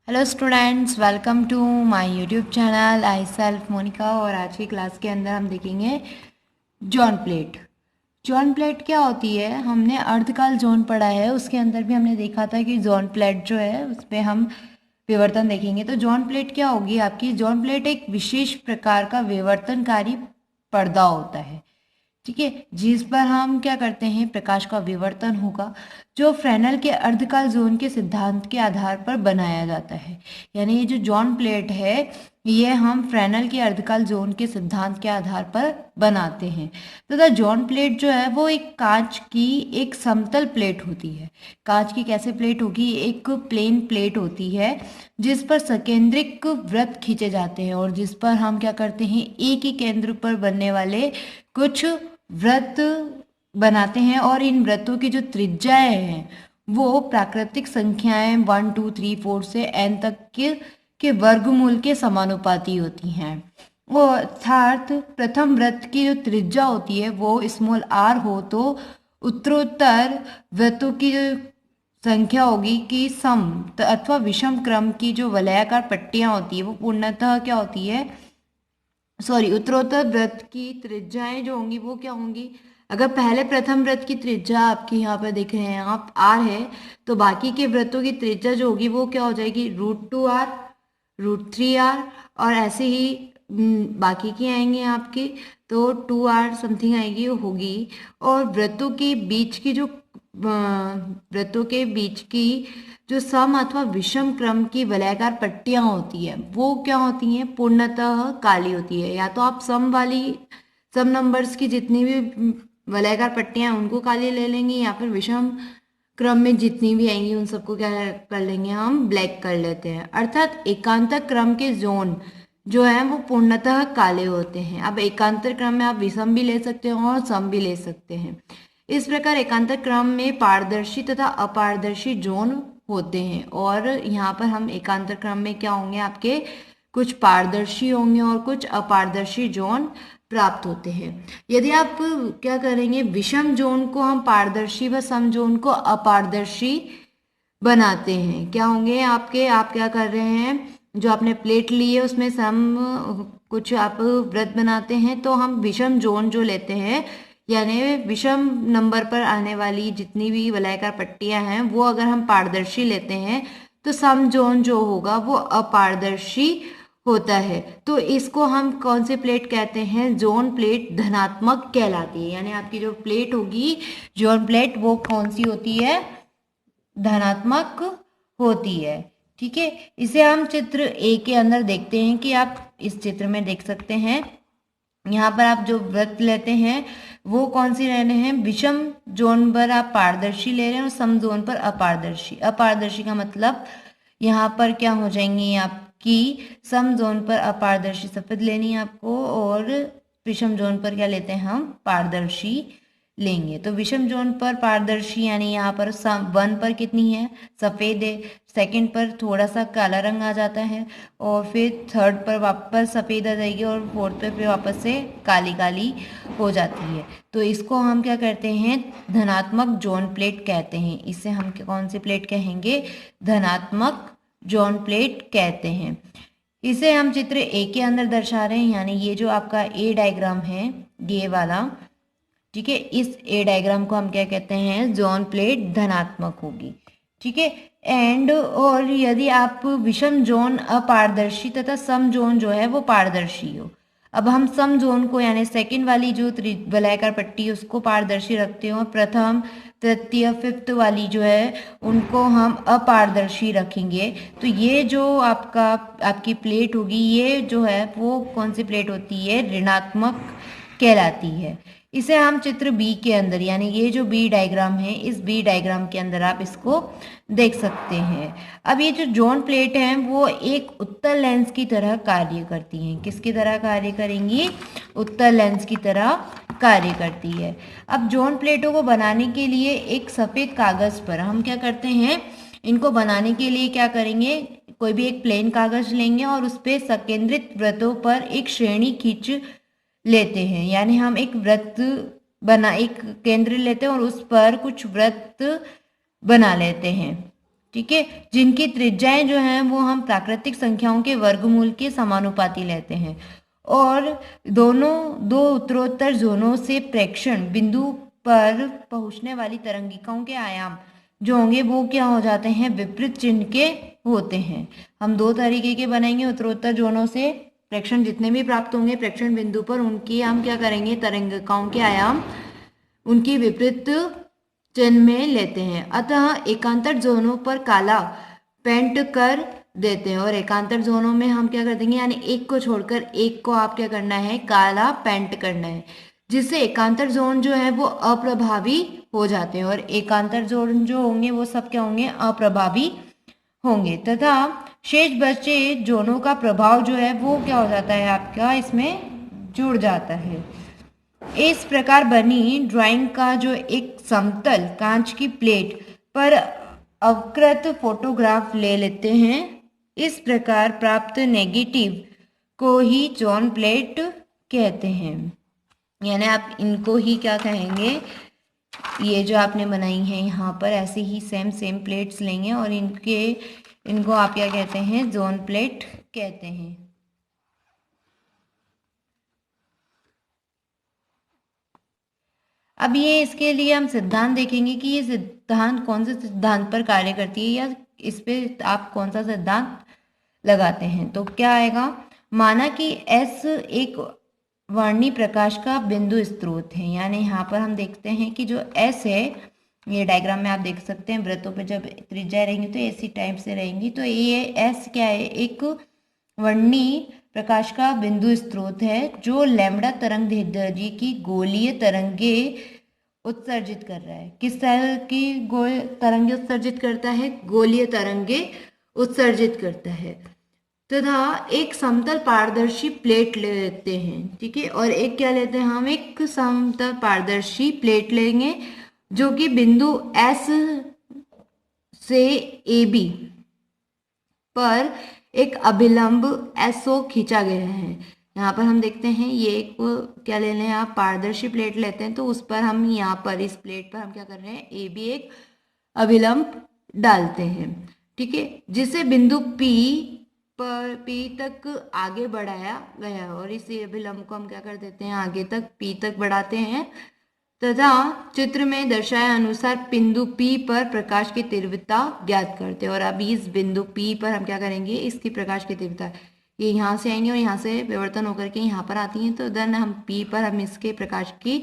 Hello students, welcome to my YouTube channel I self Monika. और आज की क्लास के अंदर हम देखेंगे जॉन प्लेट। जॉन प्लेट क्या होती है? हमने अर्धकाल जोन पढ़ा है, उसके अंदर भी हमने देखा था कि जॉन प्लेट जो है उस पर हम विवर्तन देखेंगे। तो जॉन प्लेट क्या होगी आपकी? जॉन प्लेट एक विशेष प्रकार का विवर्तनकारी पर्दा होता है, ठीक है, जिस पर हम क्या करते हैं, प्रकाश का विवर्तन होगा, जो फ्रेनेल के अर्धकाल जोन के सिद्धांत के आधार पर बनाया जाता है। यानी ये जो जॉन प्लेट है, ये हम फ्रेनेल के अर्धकाल जोन के सिद्धांत के आधार पर बनाते हैं। तथा जॉन प्लेट जो है वो एक कांच की एक समतल प्लेट होती है। कांच की कैसे प्लेट होगी? एक प्लेन प्लेट होती है जिस पर सकेंद्रिक वृत्त खींचे जाते हैं और जिस पर हम क्या करते हैं, एक ही केंद्र पर बनने वाले कुछ व्रत बनाते हैं। और इन व्रतों की जो त्रिज्याएं हैं वो प्राकृतिक संख्याएं 1 2 3 4 से n तक के वर्गमूल के समानुपाती होती हैं। वो अर्थात प्रथम व्रत की जो त्रिज्या होती है वो स्मॉल r हो तो उत्तरोत्तर व्रतों की जो संख्या होगी कि सम अथवा विषम क्रम की जो वलयाकार पट्टियां होती है वो पूर्णतः क्या होती है, उत्तरोत्तर व्रत की त्रिज्याएं जो होंगी वो क्या होंगी? अगर पहले प्रथम व्रत की त्रिज्या आपकी यहाँ पर देख रहे हैं आप आर है, तो बाकी के व्रतों की त्रिज्या जो होगी वो क्या हो जाएगी? √2r, √3r, और ऐसे ही बाकी की आएंगे आपके, तो 2r समथिंग आएगी होगी। और व्रतों के बीच की जो सम अथवा विषम क्रम की वलयाकार पट्टियां होती है वो क्या होती हैं? पूर्णतः काली होती है। या तो आप सम नंबर्स की जितनी भी वलयाकार पट्टियां हैं उनको काली ले लेंगे, या फिर विषम क्रम में जितनी भी आएंगी उन सबको क्या कर लेंगे, हम ब्लैक कर लेते हैं। अर्थात एकांतर क्रम के जोन जो है वो पूर्णतः काले होते हैं। अब एकांतर क्रम में आप विषम भी ले सकते हो और सम भी ले सकते हैं। इस प्रकार एकांतर क्रम में पारदर्शी तथा अपारदर्शी जोन होते हैं। और यहाँ पर हम एकांतर क्रम में क्या होंगे, आपके कुछ पारदर्शी होंगे और कुछ अपारदर्शी जोन प्राप्त होते हैं। यदि आप क्या करेंगे, विषम जोन को हम पारदर्शी व सम जोन को अपारदर्शी बनाते हैं। क्या होंगे आपके? आप क्या कर रहे हैं, जो आपने प्लेट ली है उसमें सम कुछ आप व्रत बनाते हैं, तो हम विषम जोन जो लेते हैं, यानी विषम नंबर पर आने वाली जितनी भी वलयाकार पट्टियां हैं वो अगर हम पारदर्शी लेते हैं तो सम जोन जो होगा वो अपारदर्शी होता है। तो इसको हम कौन सी प्लेट कहते हैं? जोन प्लेट धनात्मक कहलाती है। यानी आपकी जो प्लेट होगी जोन प्लेट वो कौन सी होती है? धनात्मक होती है, ठीक है। इसे हम चित्र ए के अंदर देखते हैं कि आप इस चित्र में देख सकते हैं। यहाँ पर आप जो व्रत लेते हैं वो कौन सी ले रहे हैं? विषम जोन पर आप पारदर्शी ले रहे हैं और सम जोन पर अपारदर्शी। अपारदर्शी का मतलब यहाँ पर क्या हो जाएंगी आपकी, सम जोन पर अपारदर्शी सफेद लेनी है आपको, और विषम जोन पर क्या लेते हैं हम? पारदर्शी लेंगे। तो विषम जोन पर पारदर्शी यानी यहाँ पर वन पर कितनी है? सफेद है। सेकंड पर थोड़ा सा काला रंग आ जाता है, और फिर थर्ड पर वापस सफेद आ जाएगी, और फोर्थ पे फिर वापस से काली काली हो जाती है। तो इसको हम क्या करते हैं? धनात्मक जोन प्लेट कहते हैं। इसे हम कौन सी प्लेट कहेंगे? धनात्मक जोन प्लेट कहते हैं। इसे हम चित्र ए के अंदर दर्शा रहे हैं, यानी ये जो आपका ए डायग्राम है ये वाला, ठीक है, इस ए डायग्राम को हम क्या कहते हैं? जोन प्लेट धनात्मक होगी, ठीक है। एंड और यदि आप विषम जोन अपारदर्शी तथा सम जोन जो है वो पारदर्शी हो। अब हम सम जोन को यानी सेकंड वाली जो वलयाकार पट्टी है उसको पारदर्शी रखते हो, प्रथम तृतीय फिफ्थ वाली जो है उनको हम अपारदर्शी रखेंगे। तो ये जो आपकी प्लेट होगी ये जो है वो कौन सी प्लेट होती है? ऋणात्मक कहलाती है। इसे हम चित्र बी के अंदर, यानी ये जो बी डायग्राम है इस बी डायग्राम के अंदर आप इसको देख सकते हैं। अब ये जो जोन प्लेट है वो एक उत्तल लेंस की तरह कार्य करती हैं। किसकी तरह कार्य करेंगी? उत्तल लेंस की तरह कार्य करती है। अब जोन प्लेटों को बनाने के लिए एक सफेद कागज पर हम क्या करते हैं, इनको बनाने के लिए क्या करेंगे, कोई भी एक प्लेन कागज लेंगे और उस पर सकेंद्रित वृत्तों पर एक श्रेणी खींच लेते हैं। यानी हम एक केंद्र लेते हैं और उस पर कुछ वृत्त बना लेते हैं, ठीक है, जिनकी त्रिज्याएं जो हैं वो हम प्राकृतिक संख्याओं के वर्गमूल के समानुपाती लेते हैं। और दोनों दो उत्तरोत्तर जोनों से प्रेक्षण बिंदु पर पहुंचने वाली तरंगिकाओं के आयाम जो होंगे वो क्या हो जाते हैं, विपरीत चिन्ह के होते हैं। हम दो तरीके के बनाएंगे, उत्तरोत्तर जोनों से प्रेक्षण जितने भी प्राप्त होंगे प्रेक्षण बिंदु पर, उनकी हम क्या करेंगे, तरंगिकाओं के आयाम उनकी विपरीत चिन्ह में लेते हैं। अतः एकांतर जोनों पर काला पेंट कर देते हैं, और एकांतर जोनों में हम क्या कर देंगे, यानी एक को छोड़कर एक को आप क्या करना है, काला पेंट करना है, जिससे एकांतर जोन जो है वो अप्रभावी हो जाते हैं, और एकांतर जोन जो होंगे वो सब क्या होंगे, अप्रभावी होंगे, तथा शेष बचे जोनों का प्रभाव जो है वो क्या हो जाता है, आपका इसमें जुड़ जाता है। इस प्रकार बनी ड्राइंग का जो एक समतल कांच की प्लेट पर अवकृत फोटोग्राफ ले लेते हैं, इस प्रकार प्राप्त नेगेटिव को ही जोन प्लेट कहते हैं। यानी आप इनको ही क्या कहेंगे, ये जो आपने बनाई है यहाँ पर ऐसे ही सेम प्लेट्स लेंगे और इनको आप क्या कहते हैं, जोन प्लेट कहते हैं। अब ये इसके लिए हम सिद्धांत देखेंगे कि ये सिद्धांत कौन से सिद्धांत पर कार्य करती है, या इस पे आप कौन सा सिद्धांत लगाते हैं। तो क्या आएगा, माना कि S एक वर्णी प्रकाश का बिंदु स्रोत है, यानी यहाँ पर हम देखते हैं कि जो S है, ये डायग्राम में आप देख सकते हैं, वृत्तों पे जब त्रिज्या रहेंगी तो ऐसी टाइप से रहेंगी, तो ये S क्या है, एक वर्णी प्रकाश का बिंदु स्रोत है जो लैम्ब्डा तरंग दैर्ध्य की गोलीय तरंगे उत्सर्जित कर रहा है। किस तरह की तरंगे उत्सर्जित करता है, गोलीय तरंगे उत्सर्जित करता है, तथा एक समतल पारदर्शी प्लेट ले लेते हैं, ठीक है, और एक क्या लेते हैं हम, एक समतल पारदर्शी प्लेट लेंगे जो कि बिंदु S से AB पर एक अभिलंब SO खींचा गया है। यहाँ पर हम देखते हैं, ये एक क्या ले लें आप, पारदर्शी प्लेट लेते हैं, तो उस पर हम यहाँ पर इस प्लेट पर हम क्या कर रहे हैं, AB एक अभिलंब डालते हैं, ठीक है, जिसे बिंदु P तक आगे बढ़ाया गया, और इस अभिलंब को हम क्या कर देते हैं, आगे तक P तक बढ़ाते हैं, तथा चित्र में दर्शाए अनुसार बिंदु P पर प्रकाश की तीव्रता ज्ञात करते हैं। और अभी इस बिंदु P पर हम क्या करेंगे, इसकी प्रकाश की तीव्रता, ये यहाँ से आएंगे और यहाँ से विवर्तन होकर के यहाँ पर आती हैं, तो देन हम P पर हम इसके प्रकाश की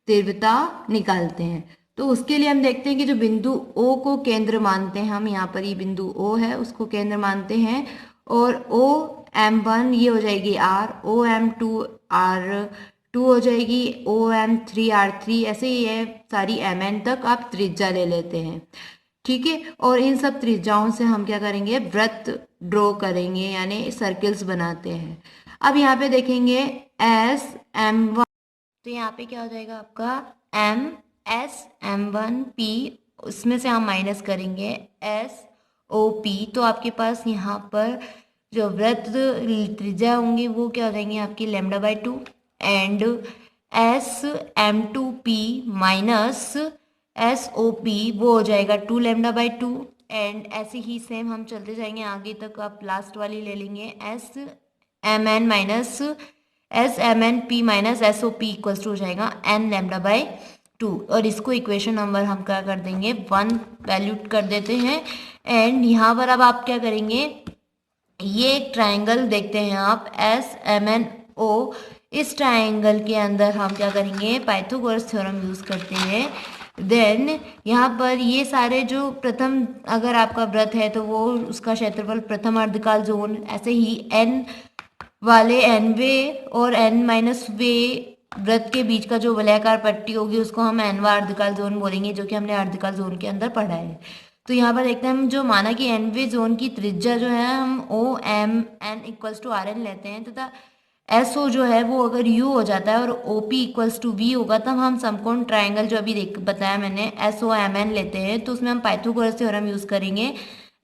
तीव्रता निकालते हैं। तो उसके लिए हम देखते हैं कि जो बिंदु O को केंद्र मानते हैं हम, यहाँ पर ये बिंदु O है उसको केंद्र मानते हैं, और OM1 ये हो जाएगी R, OM2 R2 हो जाएगी, OM3 R3, ऐसे ही है सारी MN तक आप त्रिज्या ले लेते हैं, ठीक है। और इन सब त्रिज्याओं से हम क्या करेंगे, वृत्त ड्रॉ करेंगे, यानी सर्कल्स बनाते हैं। अब यहाँ पे देखेंगे SM1, तो यहाँ पे क्या हो जाएगा आपका SM1P, उसमें से हम माइनस करेंगे SOP, तो आपके पास यहाँ पर जो वृत्त त्रिज्या होंगी वो क्या हो जाएंगी आपकी λ/2, एंड SM2P माइनस SOP वो हो जाएगा 2 λ/2, एंड ऐसे ही सेम हम चलते जाएंगे आगे तक, आप लास्ट वाली ले लेंगे SMN minus SMNP minus SOP equals to हो जाएगा n λ/2, और इसको इक्वेशन नंबर हम क्या कर देंगे 1 वैल्यू कर देते हैं। एंड यहाँ पर अब आप क्या करेंगे, ये एक ट्राइंगल देखते हैं आप SMNO, इस ट्राइंगल के अंदर हम क्या करेंगे, पाइथागोरस थ्योरम यूज करते हैं। देन यहाँ पर ये सारे जो प्रथम, अगर आपका वृत्त है तो वो उसका क्षेत्रफल प्रथम अर्धकाल जोन, ऐसे ही n वाले nवे और n-वे वृत्त के बीच का जो वलयाकार पट्टी होगी उसको हम nवा अर्धकाल जोन बोलेंगे, जो कि हमने अर्धकाल जोन के अंदर पढ़ा है। तो यहाँ पर देखते हैं हम, जो माना कि nवे जोन की त्रिज्या जो है हम OMN इक्वल्स टू RN लेते हैं, तथा SO जो है वो अगर U हो जाता है और OP इक्वल्स टू V होगा, तब हम समकोण ट्राइंगल जो अभी बताया मैंने SOMN लेते हैं, तो उसमें हम पाइथागोरस थ्योरम यूज करेंगे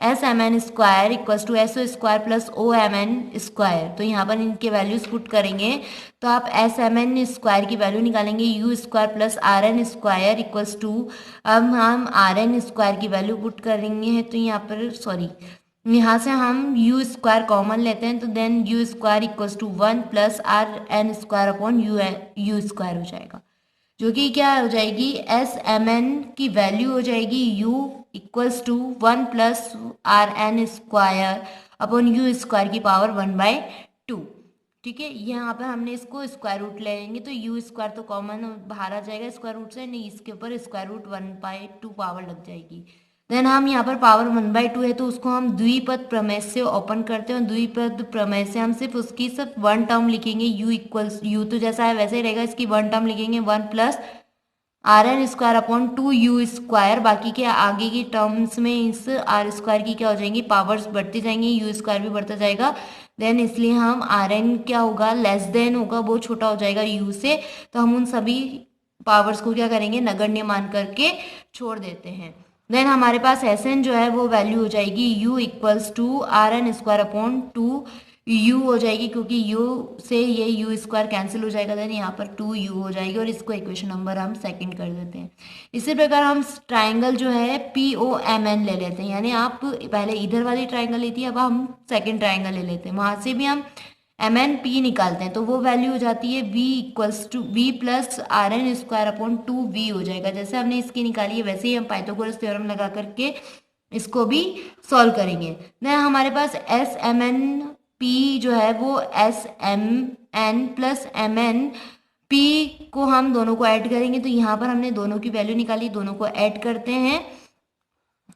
S M N square equals to S O square plus O M N square. तो यहाँ पर इनके वैल्यूज पुट करेंगे तो आप एस एम एन स्क्वायर की वैल्यू निकालेंगे U square plus R N square equals to, अब हम आर एन स्क्वायर की वैल्यू पुट करेंगे तो यहाँ पर सॉरी यहाँ से हम यू स्क्वायर कॉमन लेते हैं तो then U square equals to 1 plus R N square upon U square हो जाएगा, जो कि क्या हो जाएगी एस एम एन की वैल्यू हो जाएगी U equals to 1 plus R N square upon U square की पावर 1/2। ठीक है, यहाँ पर हमने इसको स्क्वायर रूट ले लेंगे तो यू स्क्वायर तो कॉमन बाहर आ जाएगा स्क्वायर रूट से, नहीं इसके ऊपर स्क्वायर रूट 1/2 पावर लग जाएगी। देन हम यहाँ पर पावर 1/2 है तो उसको हम द्विपद प्रमेय से ओपन करते हैं, द्विपद प्रमेय से हम सिर्फ उसकी सिर्फ वन टर्म लिखेंगे यू इक्वल्स यू तो जैसा है वैसे ही रहेगा, इसकी वन टर्म लिखेंगे 1 plus R N square upon 2 U square, बाकी के आगे की टर्म्स में इस आर स्क्वायर की क्या हो जाएंगी पावर्स बढ़ती जाएंगी, यू स्क्वायर भी बढ़ता जाएगा। देन इसलिए हम आर एन क्या होगा लेस देन होगा, वो छोटा हो जाएगा यू से, तो हम उन सभी पावर्स को क्या करेंगे नगण्य मान करके छोड़ देते हैं। देन हमारे पास एस एन जो है वो वैल्यू हो जाएगी U equals to R N square upon 2 U हो जाएगी, क्योंकि यू से ये यू स्क्वायर कैंसिल हो जाएगा, देन यहाँ पर 2 यू हो जाएगी और इसको इक्वेशन नंबर हम सेकंड कर देते हैं। इसी प्रकार हम ट्राइंगल जो है पी ओ एम एन ले लेते हैं, यानी आप पहले इधर वाली ट्राइंगल ली थी, अब हम सेकंड ट्राइंगल ले लेते हैं, वहां से भी हम एम एन पी निकालते हैं तो वो वैल्यू हो जाती है V equals to V plus R N square upon 2 V हो जाएगा। जैसे हमने इसकी निकाली है वैसे ही हम पाइथागोरस थ्योरम लगा करके इसको भी सॉल्व करेंगे। देन हमारे पास एस एम एन पी जो है वो S M N plus M N P को हम दोनों को ऐड करेंगे, तो यहाँ पर हमने दोनों की वैल्यू निकाली, दोनों को ऐड करते हैं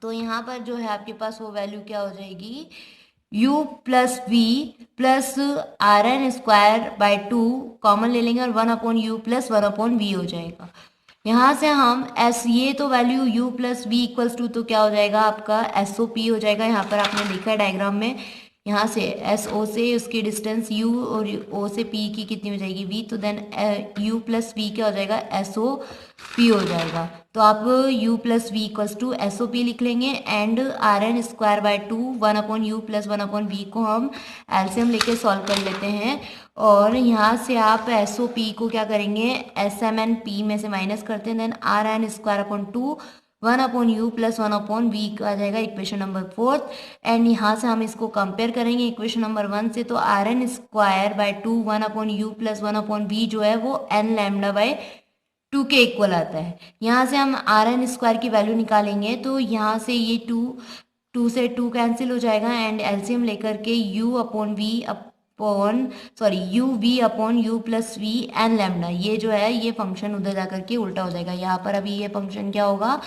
तो यहाँ पर जो है आपके पास वो वैल्यू क्या हो जाएगी u plus V plus R N square by 2 common ले लेंगे और 1 upon you plus 1 upon V हो जाएगा। यहाँ से हम एस ये तो value u plus V equals to तो क्या हो जाएगा आपका एस ओ पी हो जाएगा। यहाँ पर आपने देखा है डायग्राम में, यहाँ से एस ओ से उसकी डिस्टेंस u और o से p की कितनी हो जाएगी v, तो देन u प्लस वी क्या हो जाएगा एस ओ पी हो जाएगा। तो आप u plus V equals to S O P लिख लेंगे and R N square by 2 1 upon you plus 1 upon V को हम एलसीएम लेके सॉल्व कर लेते हैं और यहाँ से आप एस ओ पी को क्या करेंगे एस एम एन पी में से माइनस करते हैं, then r N square upon 2 1 upon you plus 1 upon v आ जाएगा इक्वेशन नंबर 4 एंड यहाँ से हम इसको कंपेयर करेंगे इक्वेशन नंबर 1 से, तो R N square by 2 1 upon you plus 1 upon V जो है वो एन लैम्डा बाई 2 के इक्वल आता है। यहाँ से हम आर एन स्क्वायर की वैल्यू निकालेंगे तो यहाँ से ये 2 से 2 कैंसिल हो जाएगा एंड एलसीएम लेकर के u upon V upon sorry U V upon you plus V N lambda, ये जो है ये फंक्शन उधर जाकर के उल्टा हो जाएगा। यहाँ पर अभी ये फंक्शन क्या होगा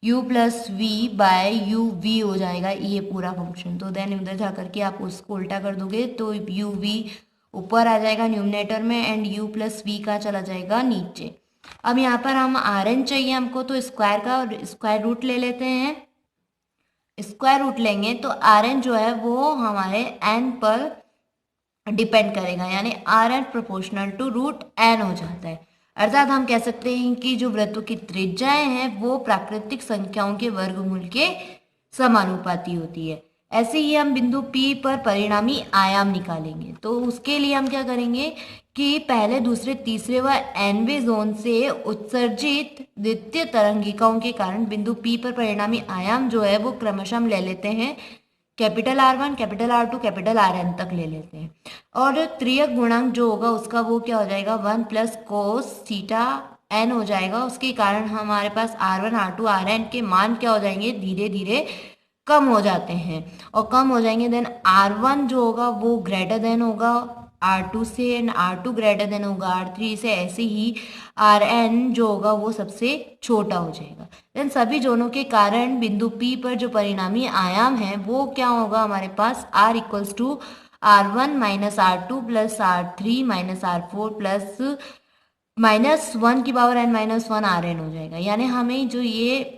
u plus V by U V हो जाएगा ये पूरा फंक्शन, तो देन उधर जा करके आप उसको उल्टा कर दोगे तो यू वी ऊपर आ जाएगा न्यूमरेटर में एंड u प्लस वी का चला जाएगा नीचे। अब यहाँ पर हम आर एन चाहिए हमको तो स्क्वायर का स्क्वायर रूट ले लेते हैं, स्क्वायर रूट लेंगे तो आर एन जो है वो हमारे एन पर डिपेंड करेगा, यानी R N proportional to root N हो जाता है। अर्थात हम कह सकते हैं कि जो वृत्तों की त्रिज्याएं हैं वो प्राकृतिक संख्याओं के वर्गमूल के समानुपाती होती है। ऐसे ही हम बिंदु P पर परिणामी आयाम निकालेंगे, तो उसके लिए हम क्या करेंगे कि पहले दूसरे तीसरे व nवें जोन से उत्सर्जित द्वितीय तरंगिकाओं के कारण बिंदु P पर परिणामी आयाम जो है वो क्रमशः हम ले लेते हैं capital R1 capital R2 capital Rn तक ले लेते हैं और त्रियक गुणांक जो होगा उसका वो क्या हो जाएगा 1 प्लस कोस थीटा n हो जाएगा। उसके कारण हमारे पास R1 R2 Rn के मान क्या हो जाएंगे धीरे धीरे कम हो जाते हैं और कम हो जाएंगे, देन R1 जो होगा वो ग्रेटर देन होगा R2 से एंड R2 ग्रेटर देन होगा R3 से, ऐसे ही Rn जो होगा वो सबसे छोटा हो जाएगा। देन सभी जोनों के कारण बिंदु P पर जो परिणामी आयाम है वो क्या होगा हमारे पास R equals to R1 minus R2 plus R3 minus R4 plus -1 की पावर n माइनस 1 Rn हो जाएगा। यानी हमें जो ये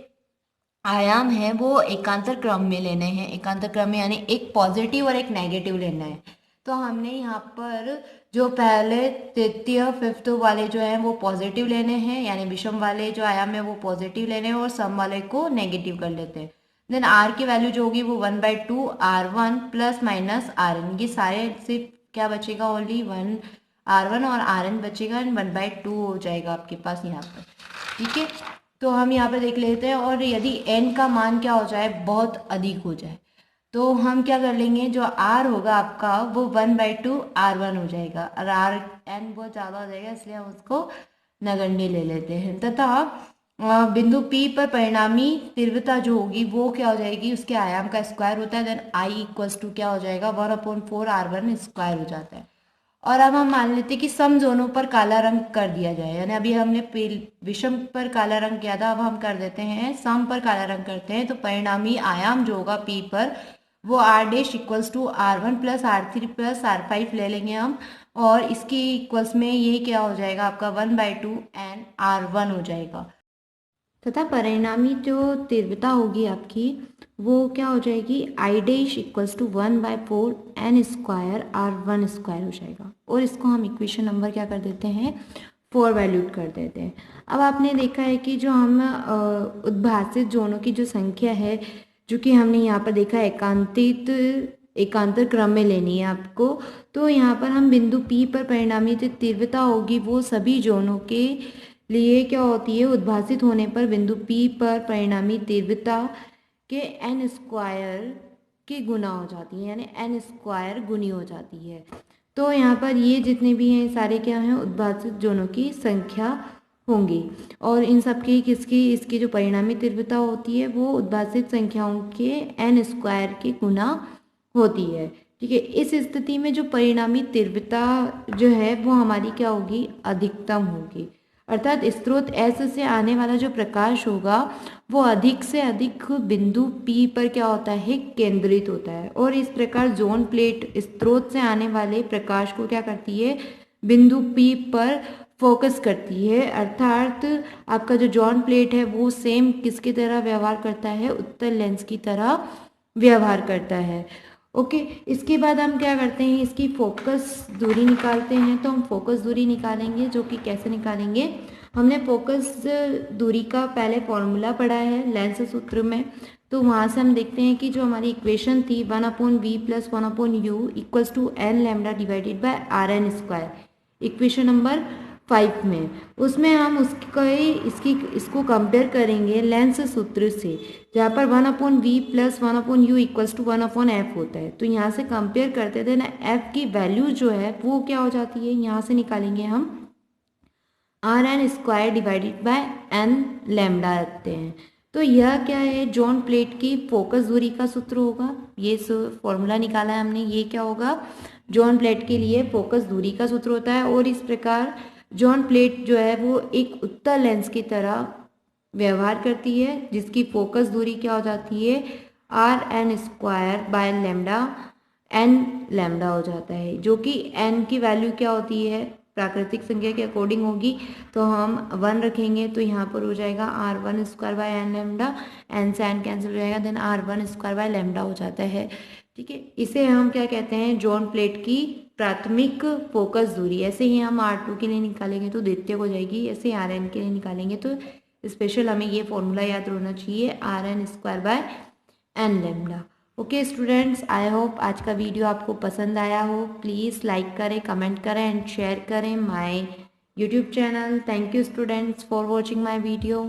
आयाम है वो एकांतर क्रम में लेने हैं, एकांतर क्रम में यानी एक पॉजिटिव और एक नेगेटिव लेना है। तो हमने यहाँ पर जो पहले तृतीय फिफ्थ वाले जो हैं वो पॉजिटिव लेने हैं, यानी विषम वाले जो आयाम है वो पॉजिटिव लेने हैं और सम वाले को नेगेटिव कर लेते हैं। देन आर की वैल्यू जो होगी वो 1/2 R1 प्लस माइनस RN, ये सारे सिर्फ क्या बचेगा, ओनली 1 R1 और RN बचेगा एंड 1/2 हो जाएगा आपके पास यहाँ पर। ठीक है, तो हम यहाँ पर देख लेते हैं। और यदि n का मान क्या हो जाए, बहुत अधिक हो जाए, तो हम क्या कर लेंगे, जो r होगा आपका वो 1/2 R1 हो जाएगा, और n बहुत ज़्यादा हो जाएगा इसलिए हम उसको नगण्य ले लेते हैं। तथा बिंदु P पर परिणामी तीव्रता जो होगी वो क्या हो जाएगी, उसके आयाम का स्क्वायर होता है, देन I इक्वल्स टू क्या हो जाएगा, 1/4 R1 स्क्वायर हो जाता है। और अब हम मान लेते हैं कि सम जोनों पर काला रंग कर दिया जाए, यानी अभी हमने विषम पर काला रंग किया था, अब हम कर देते हैं सम पर काला रंग करते हैं। तो परिणामी आयाम जो होगा P पर वो R dash equals to R1 plus R3 plus R5 ले लेंगे हम, और इसकी इक्वल्स में ये क्या हो जाएगा आपका 1/2 एन R1 हो जाएगा। तथा परिणामी जो तीव्रता होगी आपकी वो क्या हो जाएगी, I dash equals to 1/4 N square R1 square हो जाएगा। और इसको हम इक्वेशन नंबर क्या कर देते हैं, 4 वैल्यूड कर देते हैं। अब आपने देखा है कि जो हम उद्भासित जोनों की जो संख्या है, जो कि हमने यहाँ पर देखा एकांतर क्रम में लेनी है आपको। तो यहाँ पर हम बिंदु P पर परिणामी जो तीव्रता होगी वो सभी जोनों के लिए क्या होती है, उद्भासित होने पर बिंदु P पर परिणामी तीव्रता के n स्क्वायर की गुना हो जाती है, यानी n स्क्वायर गुनी हो जाती है। तो यहाँ पर ये जितने भी हैं सारे क्या हैं, उद्भासित जोनों की संख्या होंगी, और इन सब की इसकी जो परिणामी तीव्रता होती है वो उद्भासित संख्याओं के n स्क्वायर की गुना होती है। ठीक है, इस स्थिति में जो परिणामी तीव्रता जो है वो हमारी क्या होगी, अधिकतम होगी। अर्थात स्रोत S से आने वाला जो प्रकाश होगा वो अधिक से अधिक बिंदु P पर क्या होता है, केंद्रित होता है। और इस प्रकार जोन प्लेट स्रोत से आने वाले प्रकाश को क्या करती है, बिंदु P पर फोकस करती है। अर्थात आपका जो जॉन प्लेट है वो सेम किसकी तरह व्यवहार करता है, उत्तल लेंस की तरह व्यवहार करता है। ओके, इसके बाद हम क्या करते हैं, इसकी फोकस दूरी निकालते हैं। तो हम फोकस दूरी निकालेंगे, जो कि कैसे निकालेंगे, हमने फोकस दूरी का पहले फॉर्मूला पढ़ा है लेंस सूत्र में। तो वहाँ से हम देखते हैं कि जो हमारी इक्वेशन थी 1/v plus 1/u equals to n lambda divided by RN square, equation number 5 में, उसमें हम इसको कंपेयर करेंगे लेंस सूत्र से, जहाँ पर 1/v plus 1/u equals to 1/f होता है। तो यहाँ से कंपेयर करते थे ना, f की वैल्यू जो है वो क्या हो जाती है, यहाँ से निकालेंगे हम RN square divided by n lambda रखते हैं। तो यह क्या है, जॉन प्लेट की फोकस दूरी का सूत्र होगा। ये फॉर्मूला निकाला है हमने, ये क्या होगा, जॉन प्लेट के लिए फोकस दूरी का सूत्र होता है। और इस प्रकार जॉन प्लेट जो है वो एक उत्तल लेंस की तरह व्यवहार करती है, जिसकी फोकस दूरी क्या हो जाती है, RN square by lambda n lambda हो जाता है, जो कि n की वैल्यू क्या होती है, प्राकृतिक संख्या के अकॉर्डिंग होगी। तो हम 1 रखेंगे तो यहाँ पर हो जाएगा R1 square by n lambda, n से n कैंसिल हो जाएगा, then R1 square by lambda हो जाता है। ठीक है, इसे हम क्या कहते हैं, जॉन प्लेट की प्राथमिक फोकस दूरी। ऐसे ही हम R2 के लिए निकालेंगे तो द्वितीयक हो जाएगी, ऐसे ही RN के लिए निकालेंगे तो स्पेशल हमें ये फॉर्मूला याद रहना चाहिए, RN square by n lambda. Okay students, I hope आज का वीडियो आपको पसंद आया हो। प्लीज़ लाइक करें, कमेंट करें एंड शेयर करें my YouTube channel. Thank you students for watching my video.